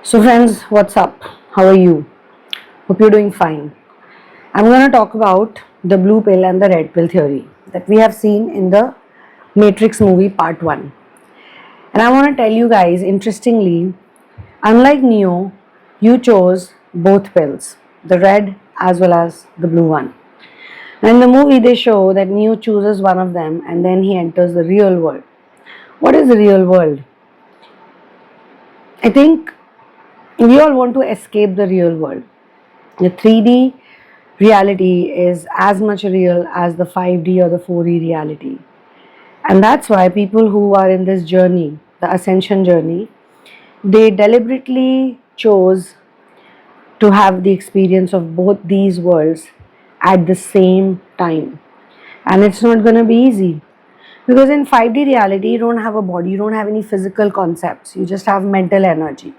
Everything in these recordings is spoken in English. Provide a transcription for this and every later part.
So, friends, what's up? How are you? Hope you're doing fine. I'm going to talk about the blue pill and the red pill theory that we have seen in the Matrix movie part 1. And I want to tell you guys, interestingly, unlike Neo, you chose both pills, the red as well as the blue one. And in the movie, they show that Neo chooses one of them and then he enters the real world. What is the real world? I think we all want to escape the real world. The 3D reality is as much real as the 5D or the 4D reality. And that's why people who are in this journey, the ascension journey, they deliberately chose to have the experience of both these worlds at the same time. And it's not going to be easy. Because in 5D reality, you don't have a body, you don't have any physical concepts, you just have mental energy.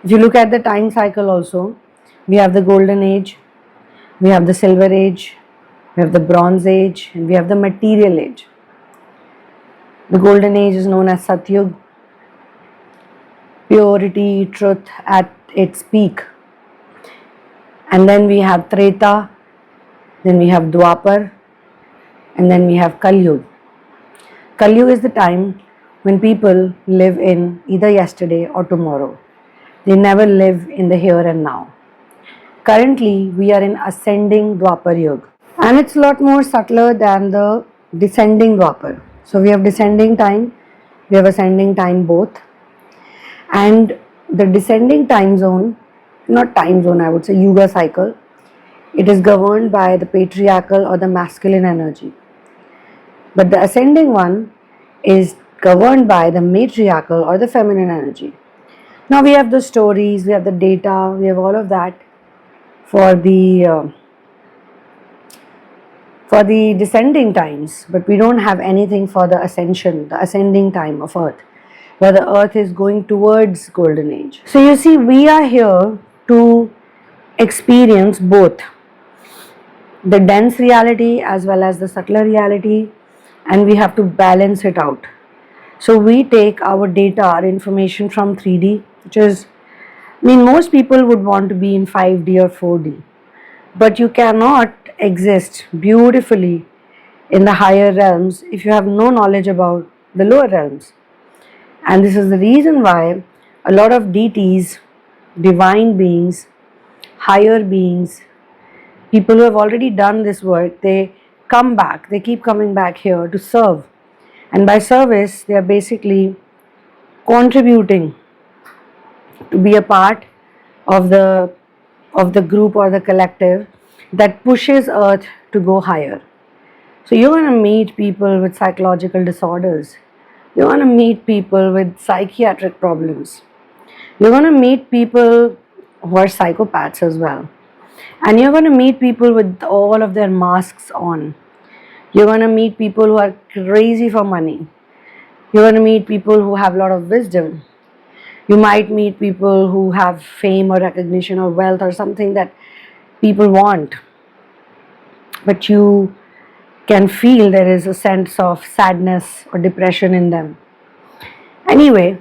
If you look at the time cycle also, we have the golden age, we have the silver age, we have the bronze age, and we have the material age. The golden age is known as Satyug, purity, truth at its peak. And then we have Treta, then we have Dwapar, and then we have Kalyug. Kalyug is the time when people live in either yesterday or tomorrow. They never live in the here and now. Currently, we are in ascending Dwapar Yuga, and it's a lot more subtler than the descending Dwapar. So we have descending time, we have ascending time both, and the descending time zone, not time zone, I would say Yuga cycle, it is governed by the patriarchal or the masculine energy. But the ascending one is governed by the matriarchal or the feminine energy. Now we have the stories, we have the data, we have all of that for the descending times, but we don't have anything for the ascension, the ascending time of Earth, where the Earth is going towards golden age. So you see, we are here to experience both the dense reality as well as the subtler reality, and we have to balance it out. So we take our data, our information from 3D, which is, most people would want to be in 5D or 4D, but you cannot exist beautifully in the higher realms if you have no knowledge about the lower realms. And this is the reason why a lot of deities, divine beings, higher beings, people who have already done this work, they come back, they keep coming back here to serve. And by service, they are basically contributing to be a part of the group or the collective that pushes Earth to go higher. So you're going to meet people with psychological disorders. You're going to meet people with psychiatric problems. You're going to meet people who are psychopaths as well. And you're going to meet people with all of their masks on. You're going to meet people who are crazy for money. You're going to meet people who have a lot of wisdom. You might meet people who have fame or recognition or wealth or something that people want. But you can feel there is a sense of sadness or depression in them. Anyway,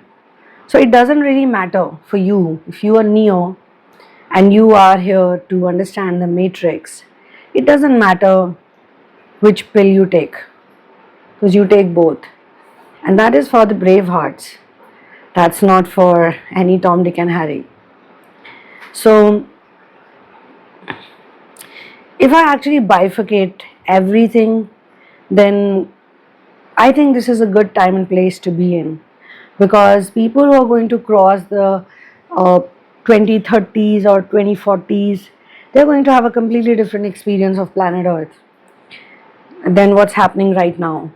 so it doesn't really matter for you if you are Neo and you are here to understand the matrix. It doesn't matter which pill you take, because you take both. And that is for the brave hearts. That's not for any Tom, Dick and Harry. So if I actually bifurcate everything, then I think this is a good time and place to be in, because people who are going to cross the 2030s or 2040s, they're going to have a completely different experience of planet Earth than what's happening right now.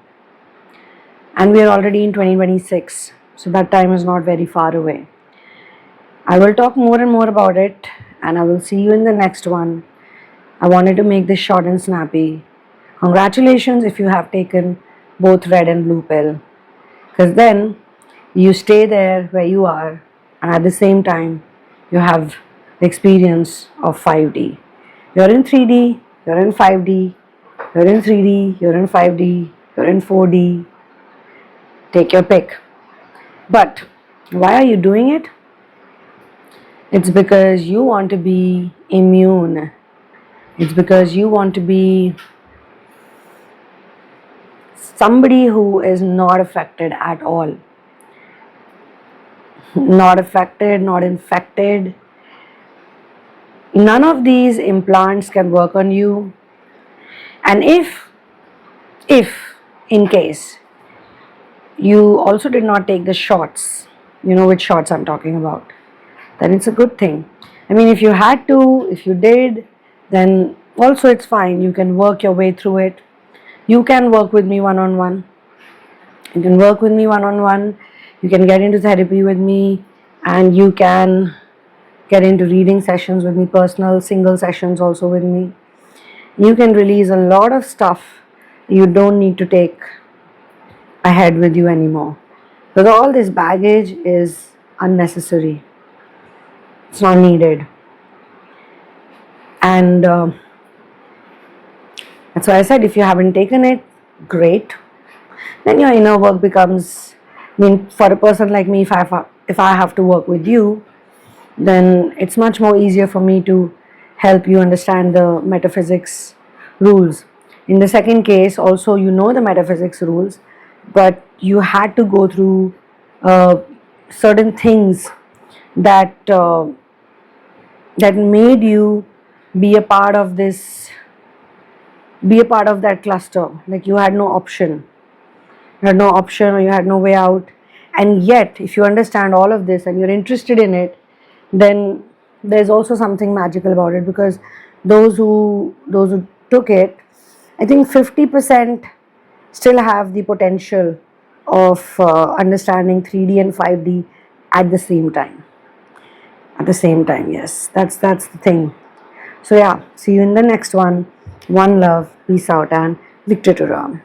And we are already in 2026, so that time is not very far away. I will talk more and more about it, and I will see you in the next one. I wanted to make this short and snappy. Congratulations if you have taken both red and blue pill, because then you stay there where you are, and at the same time you have the experience of 5D. You're in 3D, you're in 5D, you're in 3D, you're in 5D, you're in 4D. Take your pick. But why are you doing it? It's because you want to be immune. It's because you want to be somebody who is not affected at all. Not affected, not infected. None of these implants can work on you. And if in case you also did not take the shots, you know which shots I'm talking about, then it's a good thing. I mean, if you had to, if you did, then also it's fine. You can work your way through it. You can work with me one on one. You can work with me one on one. You can get into therapy with me, and you can get into reading sessions with me, personal single sessions also with me. You can release a lot of stuff you don't need to take ahead with you anymore. Because all this baggage is unnecessary, it's not needed. And that's why I said if you haven't taken it, great. Then your inner work becomes, I mean, for a person like me, if I have to work with you, then it's much more easier for me to help you understand the metaphysics rules. In the second case, also you know the metaphysics rules, but you had to go through uh, certain things that that made you be a part of this, be a part of that cluster. Like you had no option, you had no option, or you had no way out. And yet, if you understand all of this and you're interested in it, then there's also something magical about it, because those who took it, I think 50% still have the potential of understanding 3D and 5D at the same time. At the same time, yes, that's the thing. So yeah, see you in the next one. One love, peace out, and Victor to Ram.